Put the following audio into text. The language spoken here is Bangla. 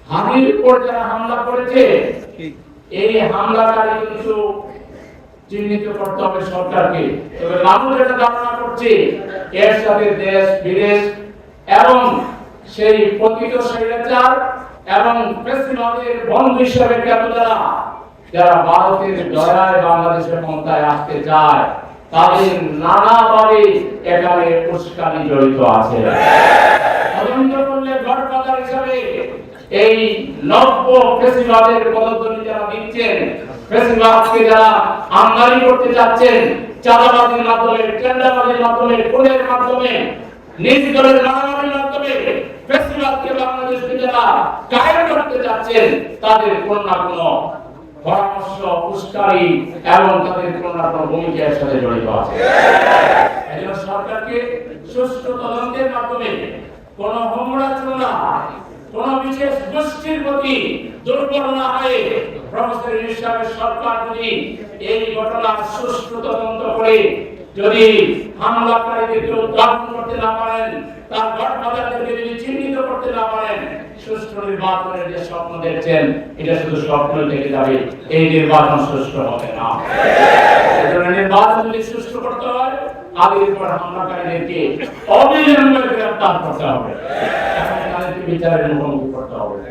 হাদির উপর যারা হামলা করেছে এই হামলাকারী কিছু চিহ্নিত করতে হবে সরকারকে। তবে মানুষ এটা ধারণা করছে এর সাথে দেশ বিদেশ এবং সেই পতিত স্বৈরাচার এবং ফ্যাসিবাদের বন্ধু হিসেবে খ্যাত যারা ভারতের দয়ায় বাংলাদেশের ক্ষমতায় আসতে চায় তাদের নানাভাবে এখানে উস্কানি জড়িত আছে। তদন্ত করলে গডফাদার হিসাবে এই নব্য ফ্যাসিবাদের পদধ্বনি যারা দিচ্ছেন, ফ্যাসিবাদকে যারা আমদানি করতে যাচ্ছেন চাঁদাবাজির মাধ্যমে, টেন্ডারবাজির মাধ্যমে, খুনের মাধ্যমে, নিজ দলের মারামারির মাধ্যমে ফ্যাসিবাদকে বাংলাদেশে যারা কায়েম করতে যাচ্ছেন তাদের কোন না কোন পরামর্শ, উস্কানি এবং তাদের কোন না কোন ভূমিকার সাথে জড়িত আছে। এজন্য সরকারকে সুষ্ঠু তদন্তের মাধ্যমে কোন হোমরা কোন বিশেষ গোষ্ঠীর প্রতি দুর্বল না হয়ে প্রফেসর ইউনূসের সরকার যদি এই ঘটনার সুষ্ঠু তদন্ত করে যদি হামলাকারীদেরকে উদ্ধার করতে না পারেন, তার গডফাদারদেরকে যদি চিহ্নিত করতে না পারেন, সুষ্ঠু নির্বাচনের যে স্বপ্ন দেখছেন এটা শুধু স্বপ্ন থেকে যাবে, এই নির্বাচন সুষ্ঠু হবে না। এজন্য নির্বাচন যদি সুষ্ঠু করতে হয় আদির উপর হামলাকারীদেরকে অবিলম্বে গ্রেফতার করতে হবে এবং তাদেরকে বিচারের মুখোমুখি করতে হবে।